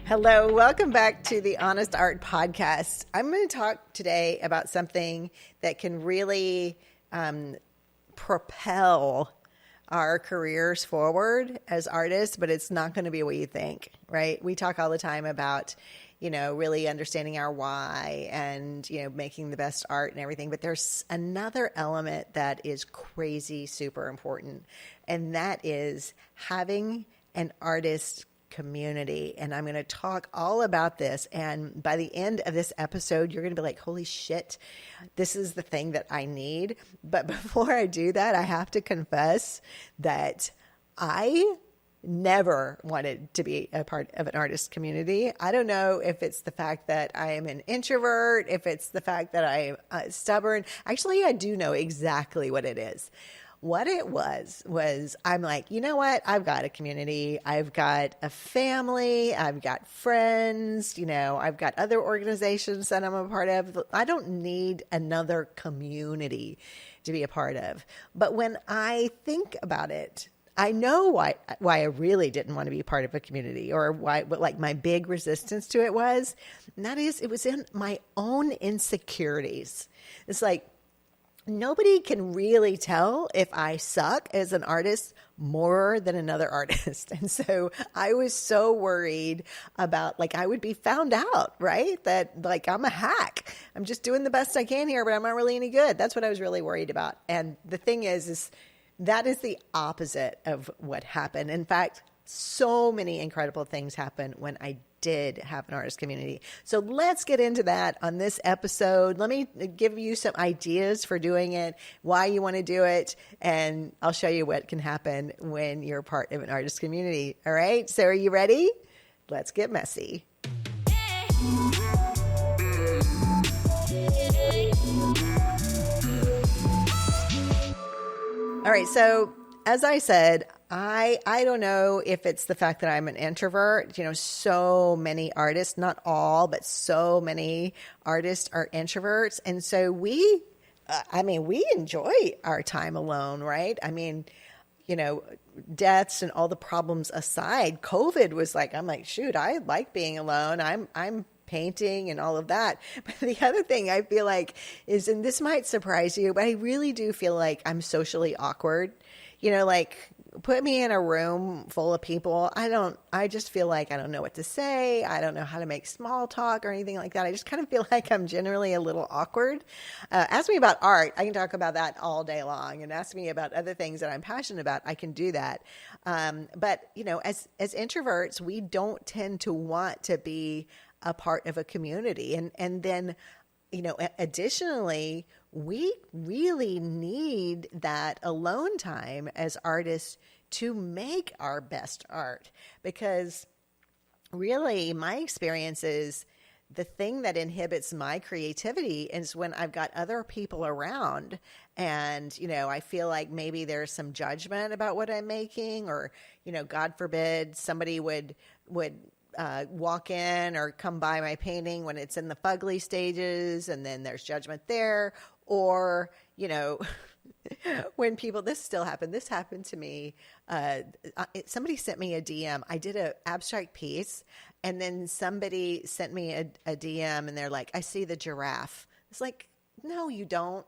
Hello, welcome back to the Honest Art Podcast. I'm going to talk today about something that can really propel our careers forward as artists, but it's not going to be what you think, right? We talk all the time about, really understanding our why and, making the best art and everything. But there's another element that is crazy, super important, and that is having an artist community. And I'm going to talk all about this. And by the end of this episode, you're going to be like, holy shit, this is the thing that I need. But before I do that, I have to confess that I never wanted to be a part of an artist community. I don't know if it's the fact that I am an introvert, if it's the fact that I'm stubborn. Actually, I do know exactly what it is. What it was I'm like, you know what? I've got a community. I've got a family. I've got friends. I've got other organizations that I'm a part of. I don't need another community to be a part of. But when I think about it, I know why I really didn't want to be part of a community, or what like my big resistance to it was. And that is, it was in my own insecurities. It's like, nobody can really tell if I suck as an artist more than another artist. And so I was so worried about, I would be found out, right? That, I'm a hack. I'm just doing the best I can here, but I'm not really any good. That's what I was really worried about. And the thing is that is the opposite of what happened. In fact, so many incredible things happened when I did have an artist community. So let's get into that on this episode. Let me give you some ideas for doing it, why you want to do it, and I'll show you what can happen when you're part of an artist community. All right, so are you ready? Let's get messy. All right, so as I said, I don't know if it's the fact that I'm an introvert. So many artists, not all, but so many artists are introverts. And so we enjoy our time alone, right? Deaths and all the problems aside, COVID was I'm like, shoot, I like being alone. I'm painting and all of that. But the other thing I feel like is, and this might surprise you, but I really do feel like I'm socially awkward. Put me in a room full of people. I just feel like I don't know what to say. I don't know how to make small talk or anything like that. I just kind of feel like I'm generally a little awkward. Ask me about art. I can talk about that all day long. And ask me about other things that I'm passionate about. I can do that. But as introverts, we don't tend to want to be a part of a community. And then, additionally, we really need that alone time as artists to make our best art, because really my experience is the thing that inhibits my creativity is when I've got other people around and, I feel like maybe there's some judgment about what I'm making, or, God forbid somebody would walk in or come by my painting when it's in the fugly stages, and then there's judgment there. Or, when people, this happened to me. Somebody sent me a DM. I did an abstract piece, and then somebody sent me a DM, and they're like, I see the giraffe. It's like, no, you don't.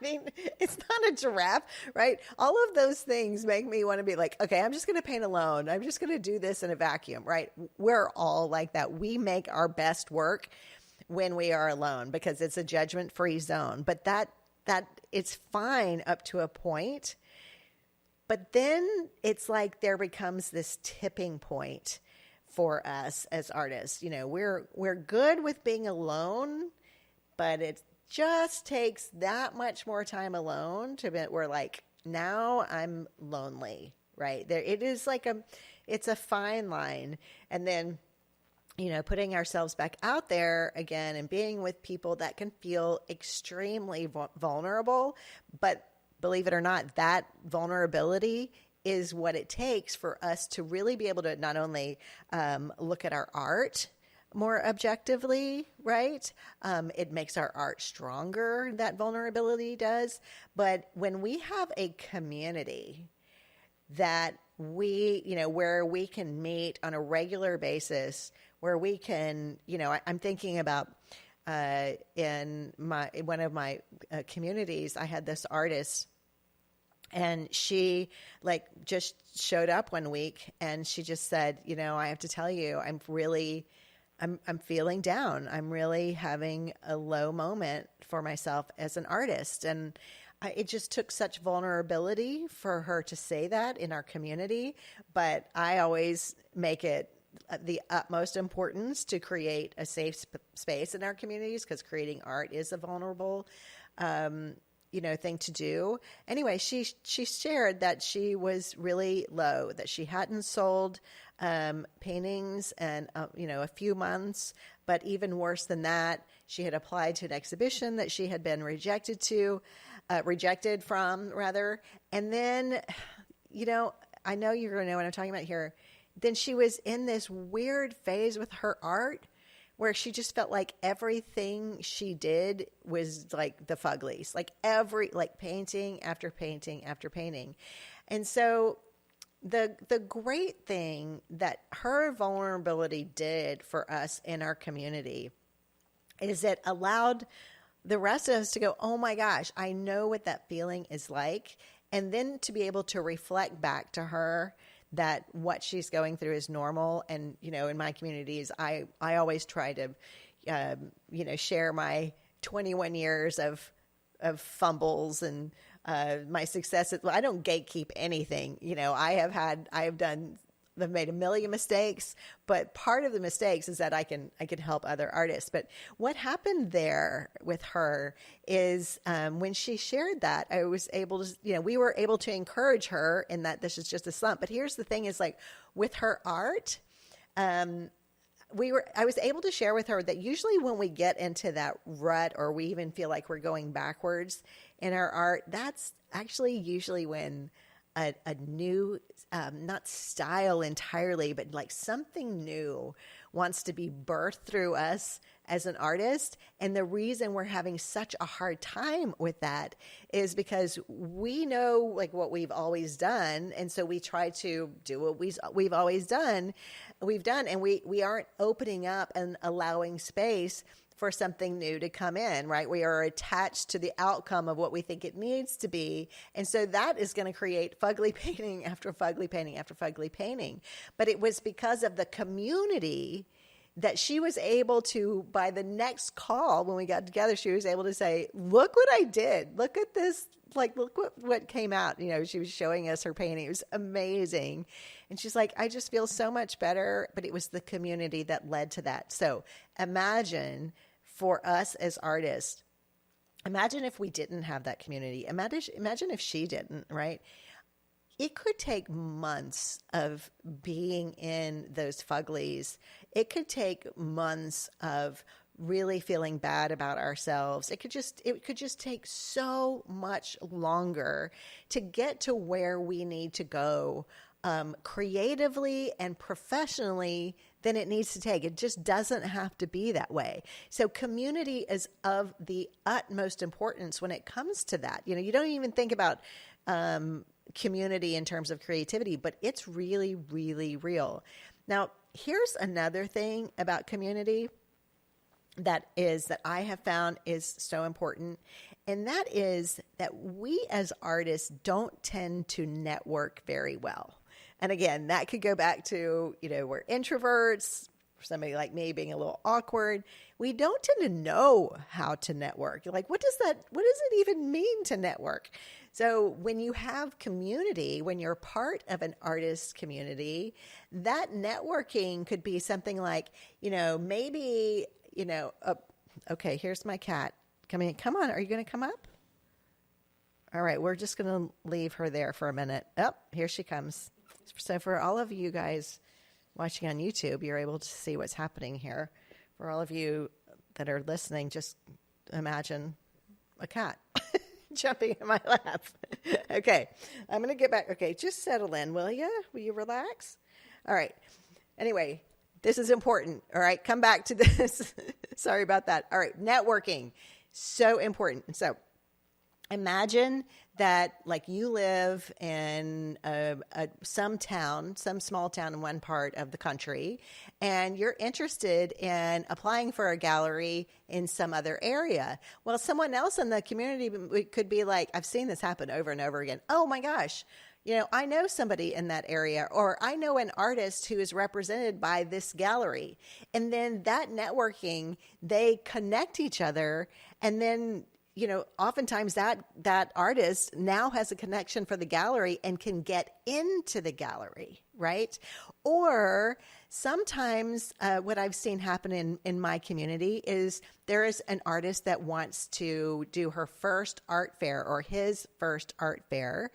It's not a giraffe, right? All of those things make me want to be like, okay, I'm just going to paint alone. I'm just going to do this in a vacuum, right? We're all like that. We make our best work when we are alone because it's a judgment-free zone. But that it's fine up to a point. But then it's like there becomes this tipping point for us as artists. We're good with being alone, but it just takes that much more time alone to be, we're like, now I'm lonely, right? There, it is it's a fine line. And then, putting ourselves back out there again and being with people that can feel extremely vulnerable. But believe it or not, that vulnerability is what it takes for us to really be able to not only look at our art more objectively, right? It makes our art stronger, that vulnerability does. But when we have a community that where we can meet on a regular basis, where we can, I'm thinking about in one of my communities, I had this artist, and she just showed up one week, and she just said, I have to tell you, I'm feeling down. I'm really having a low moment for myself as an artist. And it just took such vulnerability for her to say that in our community. But I always make it the utmost importance to create a safe space in our communities, because creating art is a vulnerable thing to do. Anyway, she shared that she was really low, that she hadn't sold paintings in a few months, but even worse than that, she had applied to an exhibition that she had been rejected from. And then, I know you're going to know what I'm talking about here. Then she was in this weird phase with her art where she just felt like everything she did was like the Fuglies, like painting after painting after painting. And so the great thing that her vulnerability did for us in our community is it allowed the rest of us to go, oh my gosh, I know what that feeling is like. And then to be able to reflect back to her that what she's going through is normal. And, in my communities, I always try to, share my 21 years of fumbles and my successes. Well, I don't gatekeep anything. I've made a million mistakes, but part of the mistakes is that I can help other artists. But what happened there with her is when she shared that, I was able to, we were able to encourage her in that this is just a slump. But here's the thing is with her art, I was able to share with her that usually when we get into that rut or we even feel like we're going backwards in our art, that's actually usually when a new, not style entirely, but like something new wants to be birthed through us as an artist. And the reason we're having such a hard time with that is because we know what we've always done. And so we try to do what we've always done. And we aren't opening up and allowing space for something new to come in, right? We are attached to the outcome of what we think it needs to be. And so that is going to create fugly painting after fugly painting after fugly painting. But it was because of the community that she was able to, by the next call, when we got together, she was able to say, look what I did. Look at this. Look what came out. She was showing us her painting. It was amazing. And she's like, I just feel so much better. But it was the community that led to that. So imagine for us as artists, imagine if we didn't have that community. Imagine if she didn't, right? It could take months of being in those fuglies. It could take months of really feeling bad about ourselves. It could just take so much longer to get to where we need to go creatively and professionally than it needs to take. It just doesn't have to be that way. So community is of the utmost importance when it comes to that. You don't even think about community in terms of creativity, but it's really, really real. Now, here's another thing about community that I have found is so important. And that is that we as artists don't tend to network very well. And again, that could go back to, we're introverts, for somebody like me being a little awkward. We don't tend to know how to network. What does it even mean to network? So when you have community, when you're part of an artist community, that networking could be something like, maybe, okay, here's my cat. Come on, are you going to come up? All right, we're just going to leave her there for a minute. Oh, here she comes. So for all of you guys watching on YouTube, you're able to see what's happening here. For all of you that are listening, just imagine a cat jumping in my lap. Okay, I'm going to get back. Okay, just settle in, will you? Will you relax? All right. Anyway, this is important. All right, come back to this. Sorry about that. All right, networking. So important. So imagine that like you live in some town, some small town in one part of the country, and you're interested in applying for a gallery in some other area. Well, someone else in the community could be like, I've seen this happen over and over again. Oh my gosh, I know somebody in that area, or I know an artist who is represented by this gallery. And then that networking, they connect each other. And then, oftentimes that artist now has a connection for the gallery and can get into the gallery, right? Or sometimes what I've seen happen in my community is there is an artist that wants to do her first art fair or his first art fair.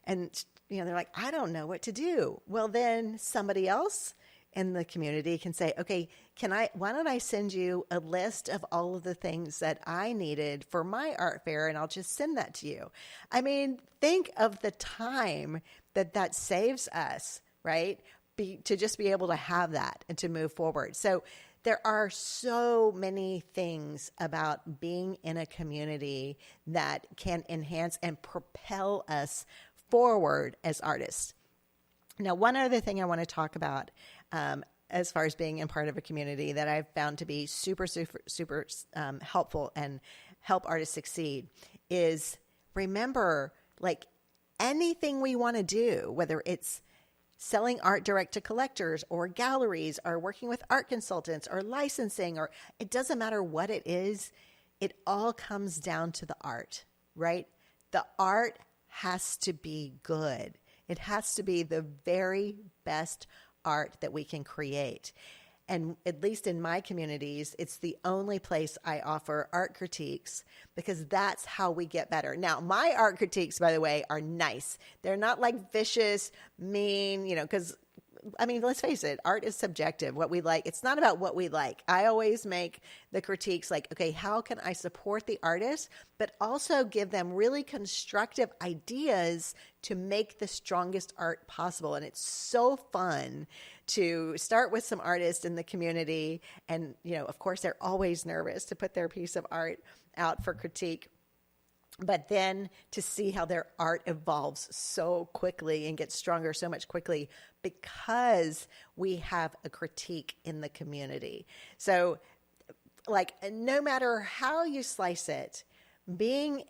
And, they're like, I don't know what to do. Well, then somebody else in the community can say, okay, why don't I send you a list of all of the things that I needed for my art fair, and I'll just send that to you. I mean, think of the time that saves us, right? To just be able to have that and to move forward. So there are so many things about being in a community that can enhance and propel us forward as artists. Now, one other thing I want to talk about as far as being in part of a community that I've found to be super, super, super helpful and help artists succeed is remember, like anything we want to do, whether it's selling art direct to collectors or galleries or working with art consultants or licensing, or it doesn't matter what it is, it all comes down to the art, right? The art has to be good. It has to be the very best art that we can create. And at least in my communities, it's the only place I offer art critiques because that's how we get better. Now, my art critiques, by the way, are nice. They're not like vicious, mean, because let's face it, art is subjective. What we like, it's not about what we like. I always make the critiques like, okay, how can I support the artist, but also give them really constructive ideas to make the strongest art possible. And it's so fun to start with some artists in the community. And, of course, they're always nervous to put their piece of art out for critique. But then to see how their art evolves so quickly and gets stronger so much quickly because we have a critique in the community. So, like, no matter how you slice it, being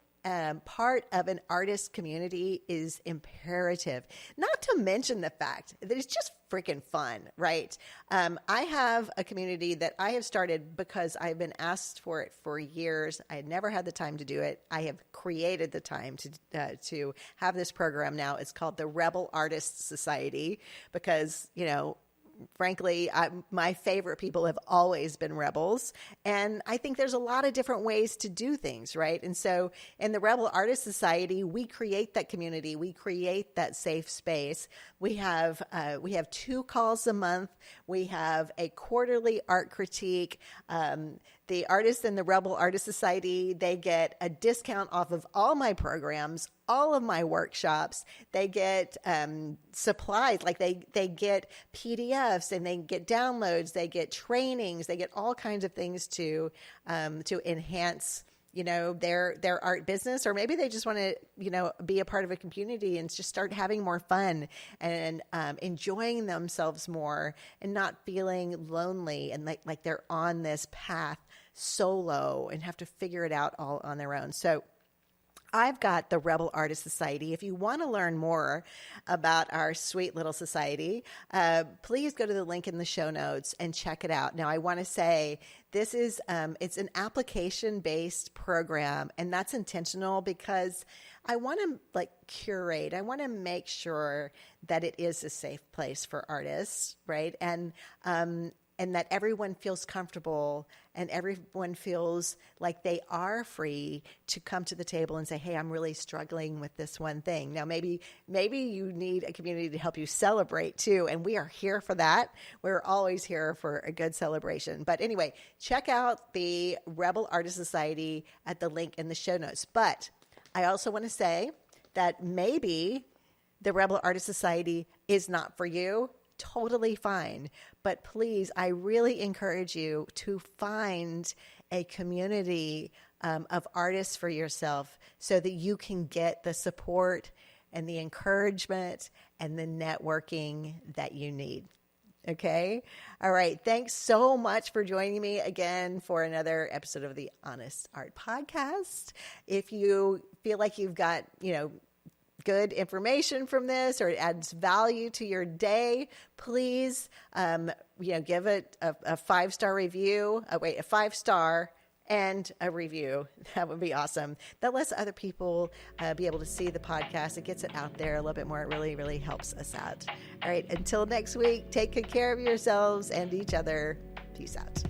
part of an artist community is imperative. Not to mention the fact that it's just freaking fun, right? I have a community that I have started because I've been asked for it for years. I had never had the time to do it. I have created the time to have this program now. It's called the Rebel Artists Society because, frankly, my favorite people have always been rebels. And I think there's a lot of different ways to do things, right? And so in the Rebel Artist Society, we create that community. We create that safe space. We have 2 calls a month. We have a quarterly art critique. The artists in the Rebel Artist Society, they get a discount off of all my programs, all of my workshops. They get supplies, like they get PDFs and they get downloads, they get trainings, they get all kinds of things to enhance their art business, or maybe they just want to be a part of a community and just start having more fun and enjoying themselves more and not feeling lonely and like they're on this path solo and have to figure it out all on their own. So I've got the Rebel Artist Society. If you want to learn more about our sweet little society, please go to the link in the show notes and check it out. Now, I want to say this is it's an application-based program, and that's intentional because I want to curate. I want to make sure that it is a safe place for artists, right? And that everyone feels comfortable and everyone feels like they are free to come to the table and say, hey, I'm really struggling with this one thing. Now, maybe you need a community to help you celebrate too, and we are here for that. We're always here for a good celebration. But anyway, check out the Rebel Artist Society at the link in the show notes. But I also want to say that maybe the Rebel Artist Society is not for you. Totally fine. But please, I really encourage you to find a community of artists for yourself so that you can get the support and the encouragement and the networking that you need. Okay. All right. Thanks so much for joining me again for another episode of the Honest Art Podcast. If you feel like you've got, good information from this, or it adds value to your day, please, give it a 5-star review. A 5-star and a review. That would be awesome. That lets other people be able to see the podcast. It gets it out there a little bit more. It really, really helps us out. All right. Until next week, take good care of yourselves and each other. Peace out.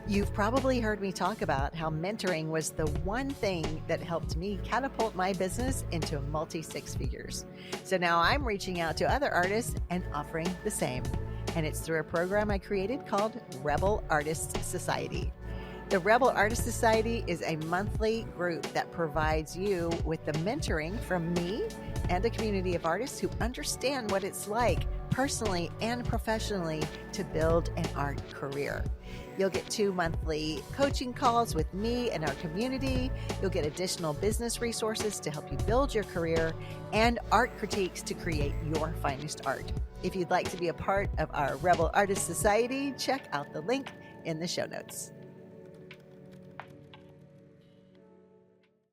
You've probably heard me talk about how mentoring was the one thing that helped me catapult my business into multi-six figures. So now I'm reaching out to other artists and offering the same. And it's through a program I created called Rebel Artist Society. The Rebel Artist Society is a monthly group that provides you with the mentoring from me and a community of artists who understand what it's like personally and professionally to build an art career. You'll get 2 monthly coaching calls with me and our community. You'll get additional business resources to help you build your career and art critiques to create your finest art. If you'd like to be a part of our Rebel Artist Society, check out the link in the show notes.